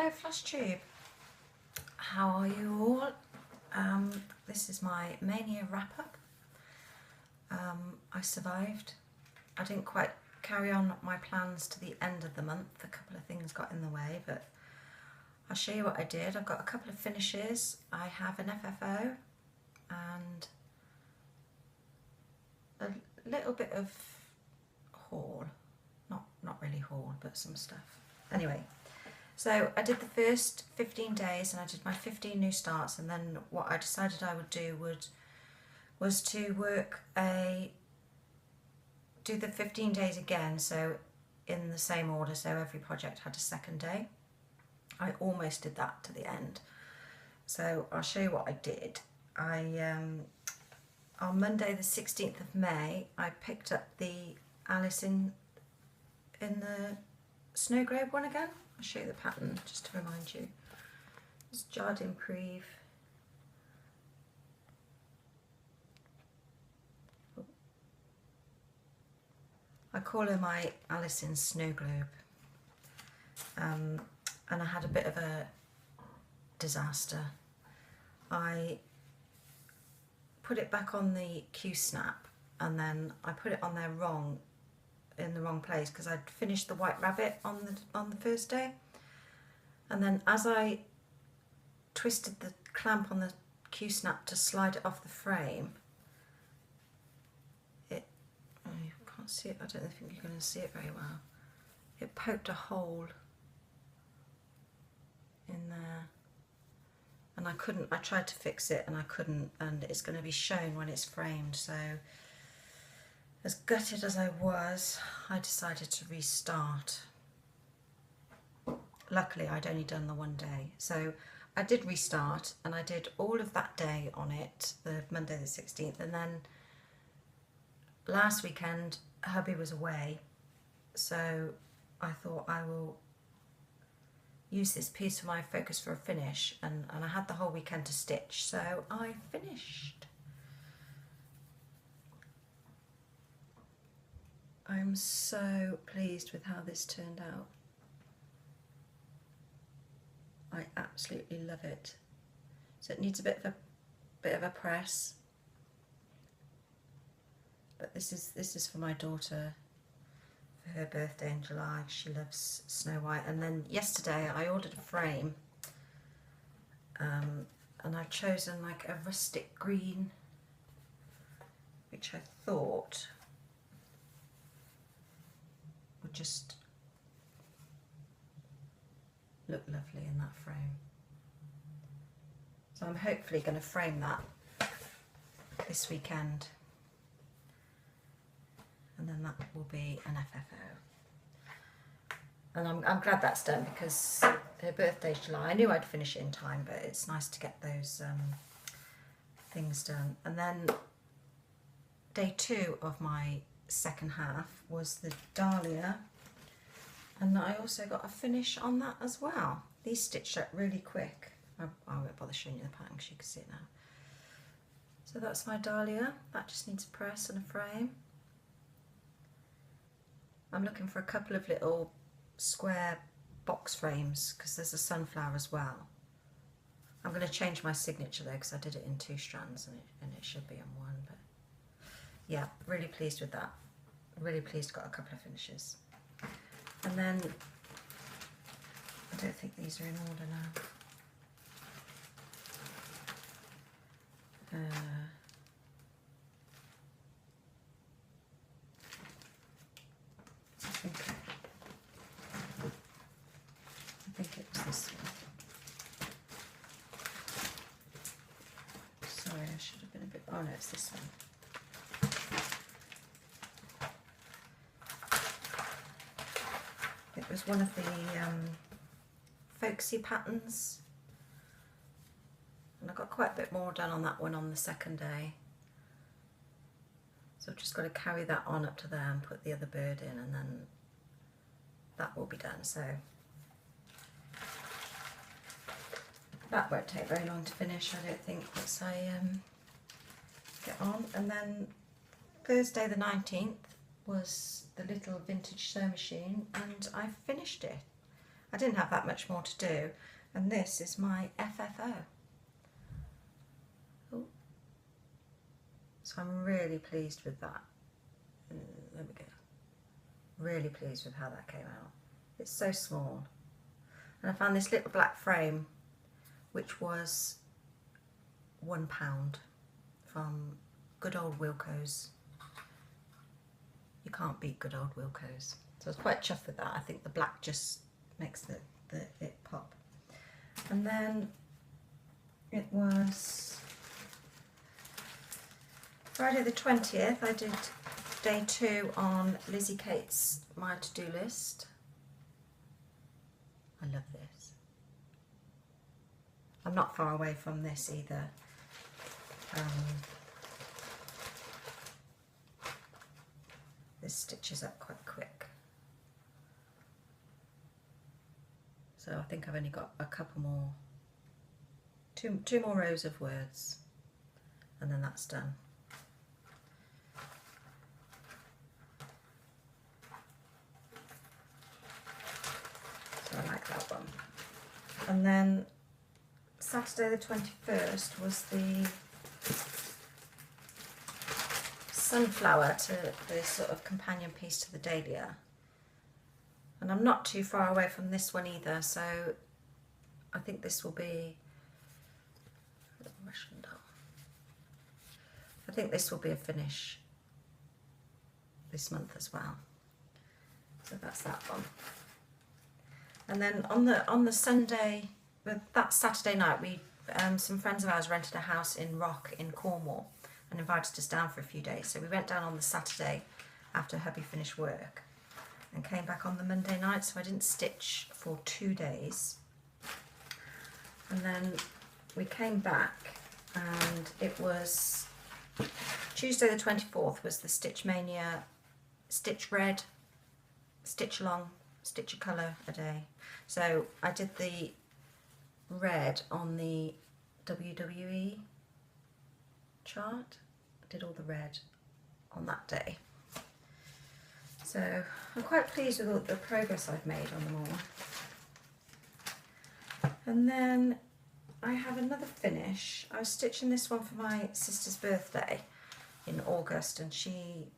Hello Flosstube, how are you all? This is my Maynia Wrap Up. I survived. I didn't quite carry on my plans to the end of the month. A couple of things got in the way, but I'll show you what I did. I've got a couple of finishes. I have an FFO and a little bit of haul. Not really haul, but some stuff. Anyway, so I did the first 15 days and I did my 15 new starts, and then what I decided I would do was to do the 15 days again, so in the same order, so every project had a second day. I almost did that to the end. So I'll show you what I did. On Monday the 16th of May, I picked up the Alice in the Snow Globe one again. I'll show you the pattern just to remind you. It's Jardin Prive. I call her my Alice in Snow Globe. And I had a bit of a disaster. I put it back on the Q-snap and then I put it on there in the wrong place, because I'd finished the White Rabbit on the first day, and then as I twisted the clamp on the Q-snap to slide it off the frame, you can't see it, I don't think you're going to see it very well, it poked a hole in there, and I tried to fix it and I couldn't, and it's going to be shown when it's framed. So as gutted as I was, I decided to restart. Luckily I'd only done the one day, so I did restart and I did all of that day on it, the Monday the 16th, and then last weekend hubby was away, so I thought I will use this piece for my focus for a finish, and I had the whole weekend to stitch, so I finished. I'm so pleased with how this turned out. I absolutely love it. So it needs a bit of a press, but this is for my daughter for her birthday in July. She loves Snow White. And then yesterday I ordered a frame, and I've chosen like a rustic green, which I thought would just look lovely in that frame. So I'm hopefully going to frame that this weekend, and then that will be an FFO. And I'm glad that's done, because her birthday's July. I knew I'd finish it in time, but it's nice to get those things done. And then day 2 of my second half was the Dahlia, and I also got a finish on that as well. These stitched up really quick. I won't bother showing you the pattern because you can see it now. So that's my Dahlia. That just needs a press and a frame. I'm looking for a couple of little square box frames because there's a sunflower as well. I'm going to change my signature though, because I did it in 2 strands and it should be on 1, but yeah, really pleased with that. Really pleased, got a couple of finishes. And then, I don't think these are in order now. I think it was this one. Sorry, I should have been a bit, oh no, it's this one. It was one of the folksy patterns, and I got quite a bit more done on that one on the second day. So I've just got to carry that on up to there and put the other bird in, and then that will be done. So that won't take very long to finish, I don't think, once I get on. And then Thursday the 19th was the little vintage sew machine, and I finished it. I didn't have that much more to do, and this is my FFO. Ooh. So I'm really pleased with that. There we go. Really pleased with how that came out. It's so small. And I found this little black frame, which was £1 from good old Wilko's. You can't beat good old Wilko's. So I was quite chuffed with that. I think the black just makes it pop. And then it was Friday the 20th. I did day 2 on Lizzie Kate's My To-Do List. I love this. I'm not far away from this either. This stitches up quite quick. So I think I've only got a couple more, two more rows of words, and then that's done. So I like that one. And then Saturday the 21st was the sunflower, to the sort of companion piece to the Dahlia. And I'm not too far away from this one either, so I think this will be, I think this will be a finish this month as well. So that's that one. And then on the Sunday, that Saturday night, we some friends of ours rented a house in Rock in Cornwall and invited us down for a few days. So we went down on the Saturday after hubby finished work and came back on the Monday night, so I didn't stitch for 2 days. And then we came back, and it was Tuesday the 24th was the Stitch Maynia Stitch Red, Stitch Along, Stitch a Colour a day. So I did the red on the WWE chart. I did all the red on that day. So I'm quite pleased with all the progress I've made on them all. And then I have another finish. I was stitching this one for my sister's birthday in August, and she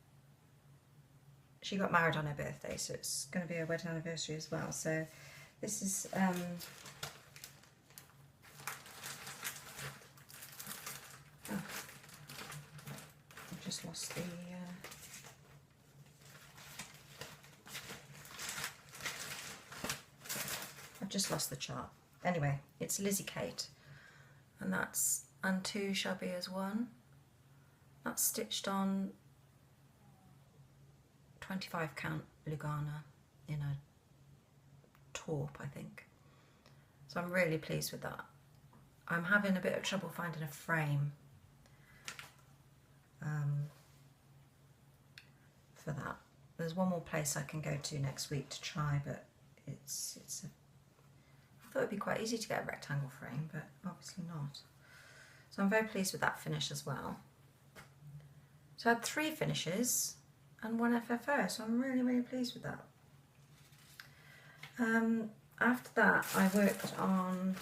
got married on her birthday, so it's going to be her wedding anniversary as well. So this is I've just lost the chart. Anyway, it's Lizzie Kate, and that's "And two shall be as one." That's stitched on 25 count Lugana in a taupe, I think. So I'm really pleased with that. I'm having a bit of trouble finding a frame for that. There's one more place I can go to next week to try, but I thought it'd be quite easy to get a rectangle frame, but obviously not. So I'm very pleased with that finish as well. So I had 3 finishes and 1 FFO, so I'm really, really pleased with that. After that, I worked on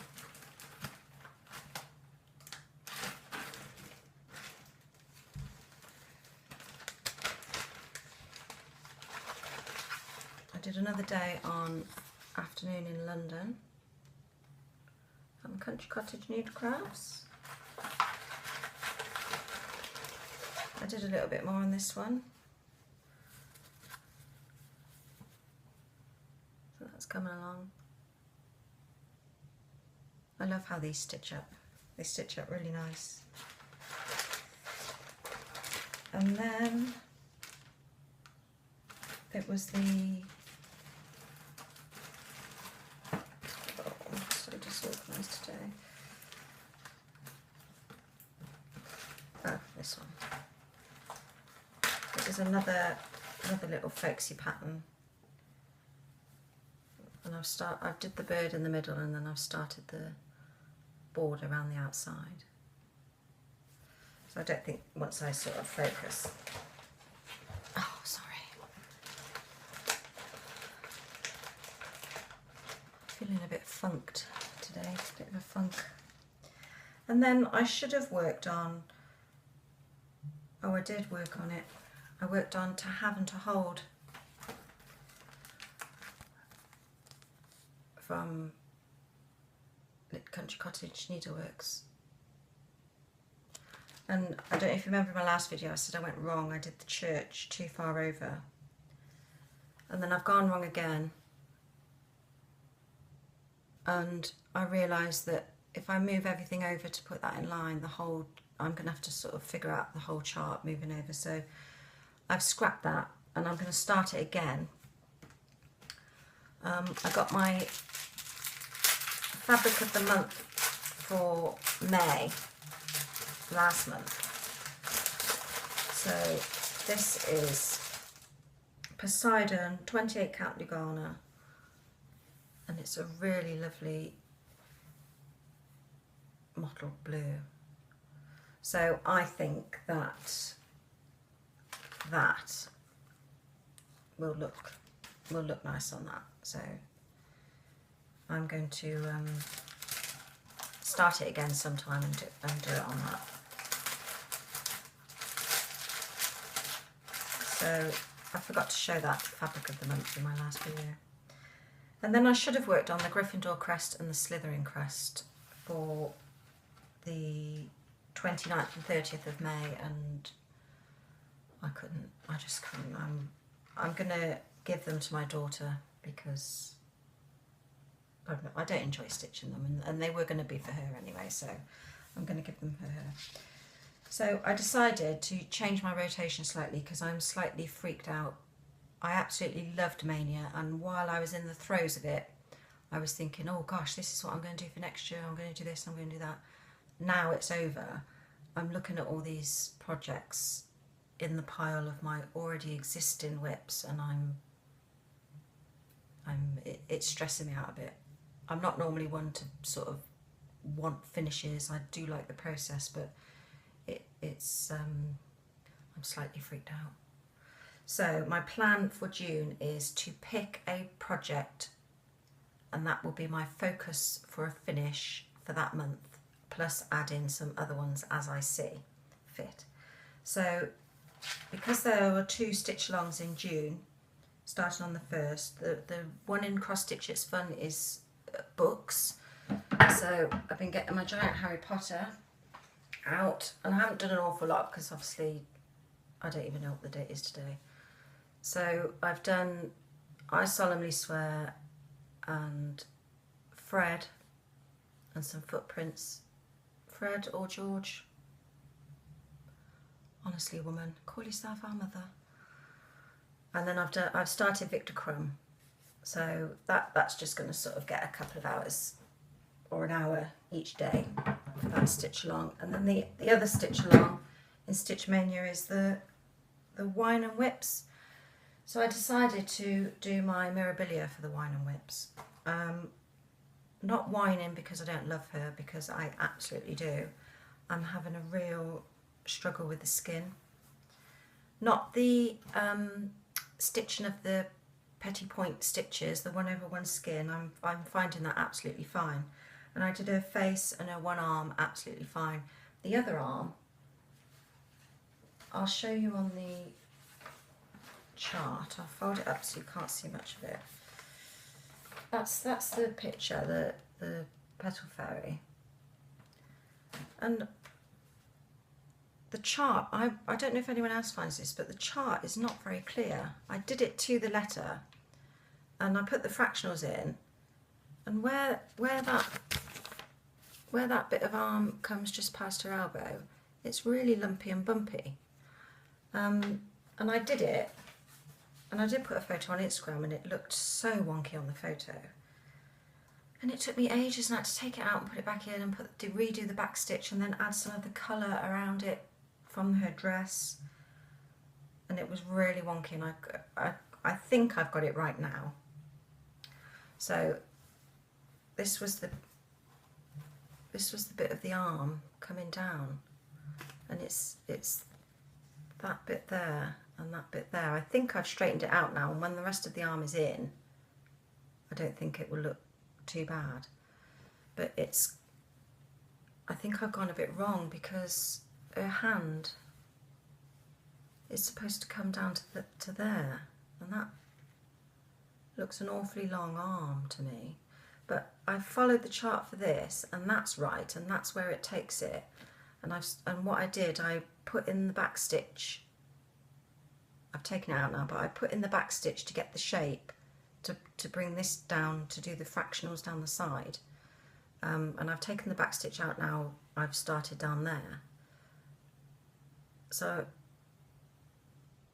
I did another day on Afternoon in London from Country Cottage Nude Crafts. I did a little bit more on this one. So that's coming along. I love how these stitch up. They stitch up really nice. And then it was the so disorganised today. Oh, this one. This is another little folksy pattern, and I did the bird in the middle, and then I've started the board around the outside. So I don't think once I sort of focus. Oh, sorry. feeling a bit funked today, a bit of a funk. And then I should have worked on, oh, I did work on it. I worked on To Have and To Hold from Country Cottage Needleworks. And I don't know if you remember my last video, I said I went wrong. I did the church too far over. And then I've gone wrong again. And I realised that if I move everything over to put that in line, I'm going to have to sort of figure out the whole chart moving over. So I've scrapped that and I'm going to start it again. I got my fabric of the month for May last month. So this is Poseidon 28 count Lugana, and it's a really lovely mottled blue. So I think that will look nice on that. So I'm going to start it again sometime and do it on that. So I forgot to show that fabric of the month in my last video. And then I should have worked on the Gryffindor crest and the Slytherin crest for the 29th and 30th of May, and I just couldn't. I'm going to give them to my daughter because I don't enjoy stitching them, and they were going to be for her anyway, so I'm going to give them for her. So I decided to change my rotation slightly because I'm slightly freaked out. I absolutely loved Maynia, and while I was in the throes of it, I was thinking, oh gosh, this is what I'm going to do for next year. I'm going to do this, I'm going to do that. Now it's over. I'm looking at all these projects in the pile of my already existing whips, and it's stressing me out a bit. I'm not normally one to sort of want finishes. I do like the process, but I'm slightly freaked out. So my plan for June is to pick a project, and that will be my focus for a finish for that month, plus add in some other ones as I see fit. So because there were 2 stitch alongs in June, starting on the 1st, the one in Cross Stitch It's Fun is books. So I've been getting my giant Harry Potter out, and I haven't done an awful lot because obviously I don't even know what the date is today. So I've done I Solemnly Swear and Fred and some footprints. Fred or George? Honestly, woman, call yourself our mother. And then I've started Victor Crumb. So that's just going to sort of get a couple of hours or an hour each day for that stitch along. And then the other stitch along in Stitch Mania is the Wine and Whips. So I decided to do my Mirabilia for the Wine and Whips. Not whining because I don't love her, because I absolutely do. I'm having a real struggle with the skin. Not the stitching of the petty point stitches, the 1/1 skin. I'm finding that absolutely fine. And I did her face and her one arm absolutely fine. The other arm, I'll show you on the chart. I'll fold it up so you can't see much of it. That's the picture, the petal fairy. And the chart, I don't know if anyone else finds this, but the chart is not very clear. I did it to the letter, and I put the fractionals in, and where that bit of arm comes just past her elbow, it's really lumpy and bumpy. And I did it, and I did put a photo on Instagram, and it looked so wonky on the photo. And it took me ages, and I had to take it out and put it back in and redo the back stitch, and then add some of the colour around it from her dress. And it was really wonky, and I think I've got it right now. So this was the bit of the arm coming down, and it's that bit there and that bit there. I think I've straightened it out now, and when the rest of the arm is in, I don't think it will look too bad. But it's, I think I've gone a bit wrong because her hand is supposed to come down to there, and that looks an awfully long arm to me. But I've followed the chart for this, and that's right, and that's where it takes it. And what I did, I put in the back stitch. I've taken it out now, but I put in the back stitch to get the shape to bring this down, to do the fractionals down the side. And I've taken the back stitch out now. I've started down there. So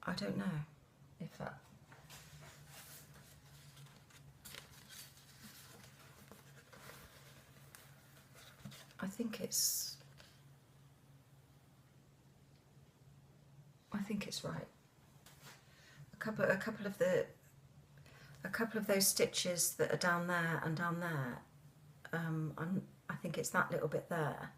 I don't know if that. I think it's right. A couple of those stitches that are down there and down there, I think it's that little bit there.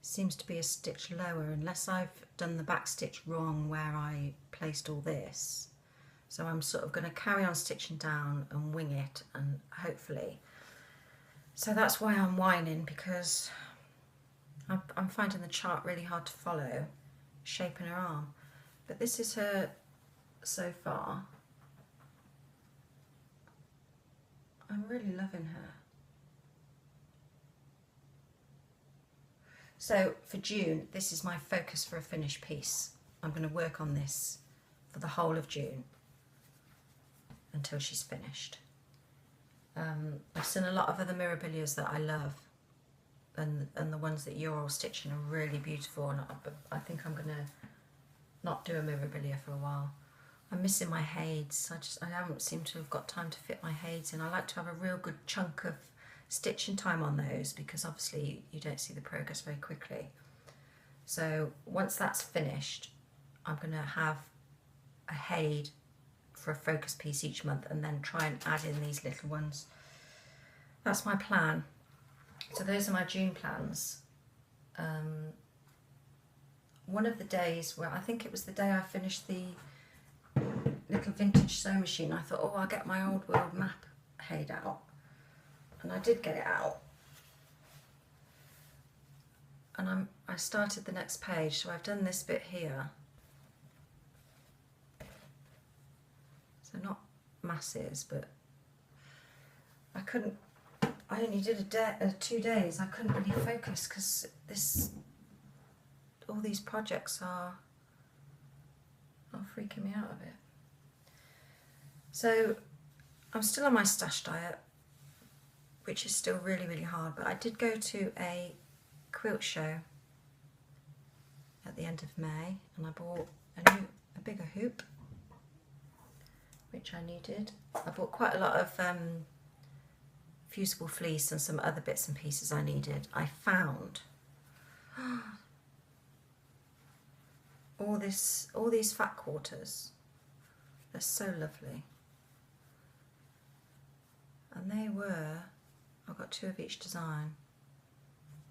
Seems to be a stitch lower, unless I've done the back stitch wrong where I placed all this. So I'm sort of going to carry on stitching down and wing it, and hopefully. So that's why I'm whining, because I'm finding the chart really hard to follow, shaping her arm. But this is her so far. I'm really loving her. So for June, this is my focus for a finished piece. I'm going to work on this for the whole of June until she's finished. I've seen a lot of other Mirabilias that I love, and the ones that you're all stitching are really beautiful, and I think I'm going to not do a Mirabilia for a while. I'm missing my heids. I haven't seemed to have got time to fit my heids in. I like to have a real good chunk of stitching time on those, because obviously you don't see the progress very quickly. So once that's finished, I'm going to have a head for a focus piece each month, and then try and add in these little ones. That's my plan. So those are my June plans. One of the days where, I think it was the day I finished the little vintage sewing machine, I thought, oh, I'll get my old world map head out. And I did get it out. And I started the next page, so I've done this bit here. So not masses, but I only did 2 days. I couldn't really focus because all these projects are freaking me out a bit. So I'm still on my stash diet, which is still really, really hard, but I did go to a quilt show at the end of May, and I bought a bigger hoop, which I needed. I bought quite a lot of fusible fleece and some other bits and pieces I needed. I found all these fat quarters. They're so lovely. And they were, I've got 2 of each design.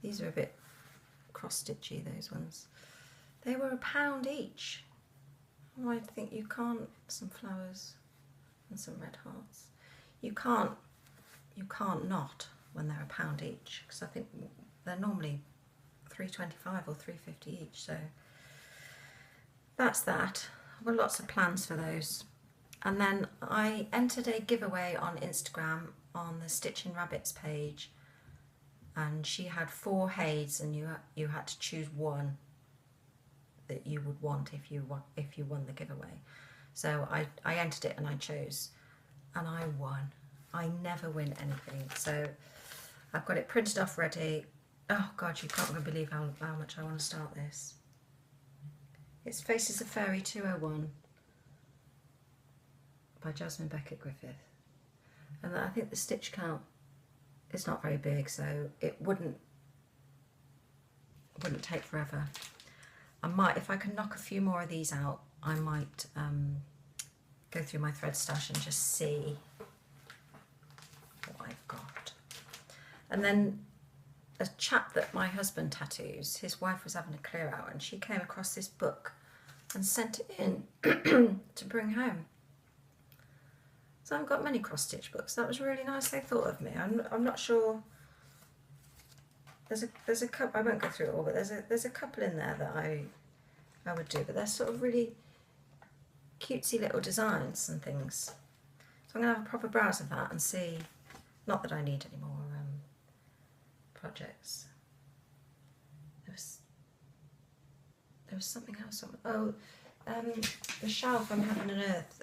These are a bit cross-stitchy, those ones. They were £1 each. Oh, I think you can't, some flowers and some red hearts. You can't not when they're £1 each, because I think they're normally £3.25 or £3.50 each. So that's that. I've got lots of plans for those. And then I entered a giveaway on Instagram on the Stitching Rabbits page, and she had 4 heids, and you had to choose one that you would want if you won the giveaway. So I entered it and I chose, and I won. I never win anything. So I've got it printed off ready. Oh God, you can't even believe how much I want to start this. It's Faces of Fairy 201 by Jasmine Beckett Griffith. And I think the stitch count is not very big, so it wouldn't take forever. I might, if I can knock a few more of these out, I might go through my thread stash and just see what I've got. And then a chap that my husband tattoos, his wife was having a clear out, and she came across this book and sent it in to bring home. So I haven't got many cross stitch books. That was really nice they thought of me. I'm not sure. There's a couple, I won't go through it all, but there's a couple in there that I would do, but they're sort of really cutesy little designs and things. So I'm going to have a proper browse of that and see, not that I need any more projects. There was something else on, the shelf from Heaven and Earth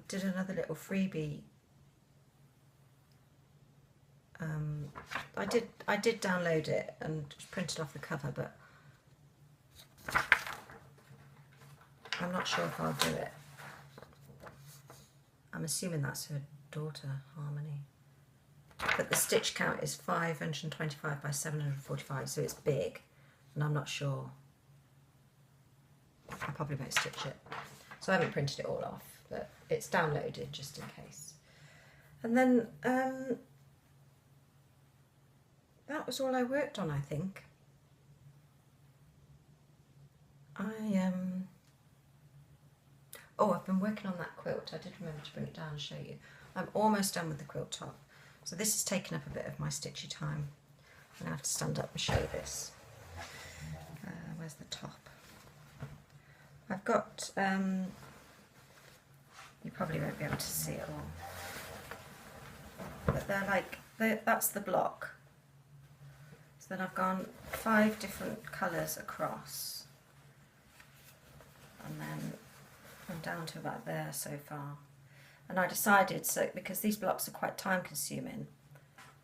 did another little freebie. I did download it and printed off the cover, but I'm not sure if I'll do it. I'm assuming that's her daughter, Harmony. But the stitch count is 525 by 745, so it's big, and I'm not sure. I probably won't stitch it. So I haven't printed it all off, but it's downloaded just in case. And then that was all I worked on, I think. Oh, I've been working on that quilt. I did remember to bring it down and show you. I'm almost done with the quilt top. So this has taken up a bit of my stitchy time. I'm going to have to stand up and show you this. Where's the top? I've got, you probably won't be able to see it all, but they're like, that's the block. So then I've gone 5 different colours across, and then I'm down to about there so far. And I decided, so because these blocks are quite time consuming,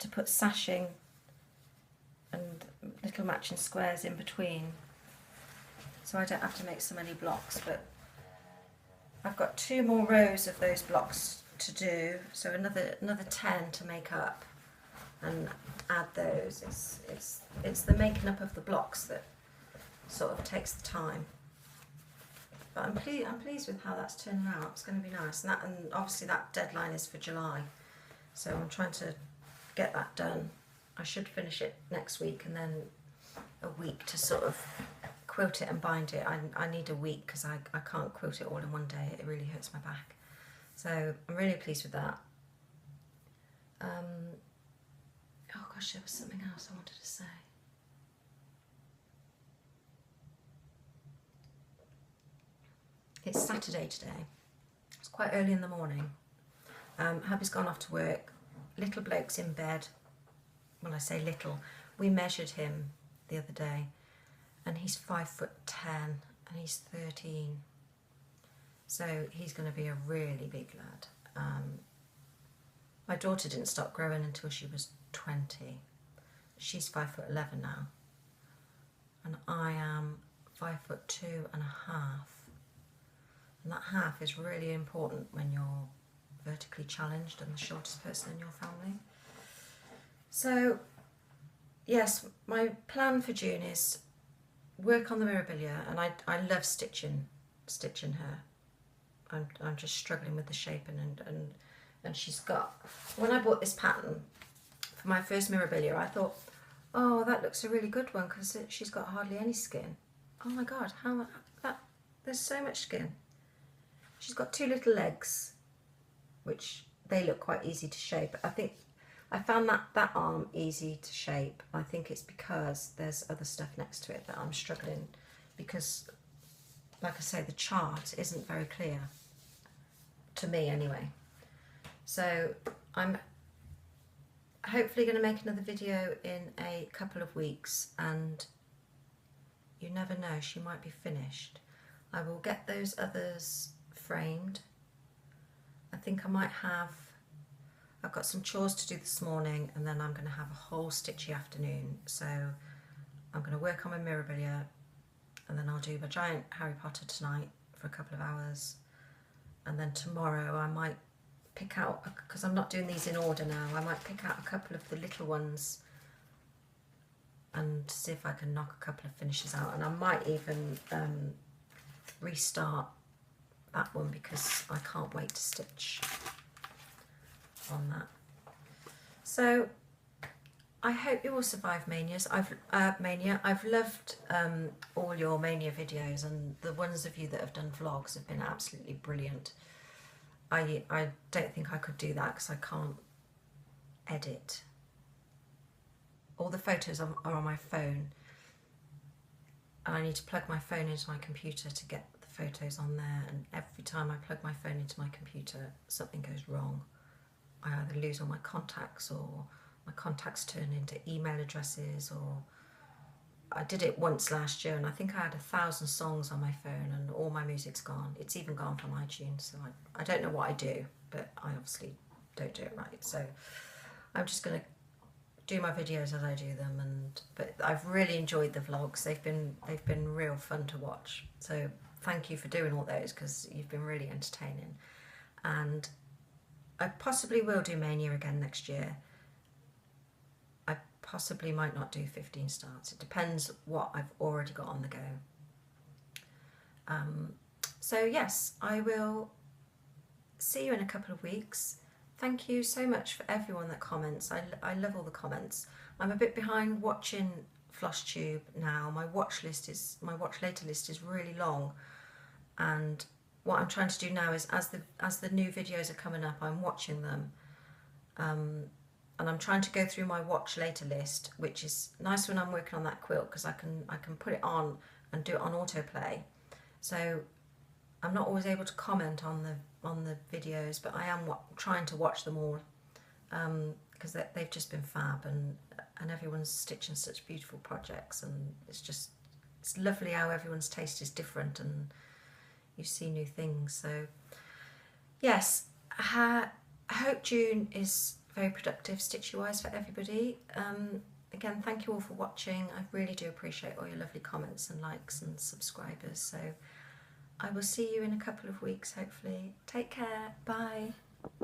to put sashing and little matching squares in between, so I don't have to make so many blocks. But I've got 2 more rows of those blocks to do, so another 10 to make up and add those. It's the making up of the blocks that sort of takes the time. But I'm pleased with how that's turning out. It's going to be nice, and obviously that deadline is for July, so I'm trying to get that done. I should finish it next week, and then a week to sort of quilt it and bind it. I need a week because I can't quilt it all in one day. It really hurts my back. So I'm really pleased with that. Oh gosh, there was something else I wanted to say. It's Saturday today. It's quite early in the morning. Hubby's gone off to work. Little bloke's in bed. When I say little, we measured him the other day, and he's 5'10" and he's 13. So he's going to be a really big lad. My daughter didn't stop growing until she was 20. She's 5'11" now, and I am 5'2.5". And that half is really important when you're vertically challenged and the shortest person in your family. So yes, my plan for June is work on the Mirabilia, and I love stitching her. I'm just struggling with the shaping, and she's got, when I bought this pattern for my first Mirabilia, I thought, oh, that looks a really good one because she's got hardly any skin. Oh my god, there's so much skin. She's got 2 little legs, which they look quite easy to shape. I think I found that arm easy to shape. I think it's because there's other stuff next to it that I'm struggling, because, like I say, the chart isn't very clear, to me anyway. So I'm hopefully going to make another video in a couple of weeks, and you never know, she might be finished. I will get those others framed. I think I might have, I've got some chores to do this morning, and then I'm going to have a whole stitchy afternoon. So I'm going to work on my Mirabilia, and then I'll do my giant Harry Potter tonight for a couple of hours, and then tomorrow I might pick out, because I'm not doing these in order now, I might pick out a couple of the little ones and see if I can knock a couple of finishes out, and I might even restart that one because I can't wait to stitch on that. So I hope you all survive Manias. Mania. I've loved all your Mania videos, and the ones of you that have done vlogs have been absolutely brilliant. I don't think I could do that because I can't edit. All the photos are on my phone, and I need to plug my phone into my computer to get the photos on there, and every time I plug my phone into my computer something goes wrong. I either lose all my contacts, or my contacts turn into email addresses, or I did it once last year and I think I had 1,000 songs on my phone and all my music's gone. It's even gone from iTunes, so I don't know what I do, but I obviously don't do it right. So I'm just going to do my videos as I do them, but I've really enjoyed the vlogs. They've been real fun to watch. So thank you for doing all those, because you've been really entertaining. And I possibly will do Mania again next year. I possibly might not do 15 starts. It depends what I've already got on the go. So yes, I will see you in a couple of weeks. Thank you so much for everyone that comments. I love all the comments. I'm a bit behind watching Flosstube now. My watch later list is really long, and what I'm trying to do now is as the new videos are coming up, I'm watching them, and I'm trying to go through my watch later list, which is nice when I'm working on that quilt, because I can put it on and do it on autoplay. So I'm not always able to comment on the videos, but I am trying to watch them all, because they've just been fab, and everyone's stitching such beautiful projects, and it's lovely how everyone's taste is different and you see new things. So yes, I hope June is very productive stitchy wise for everybody. Again, thank you all for watching. I really do appreciate all your lovely comments and likes and subscribers. So I will see you in a couple of weeks, hopefully. Take care. Bye.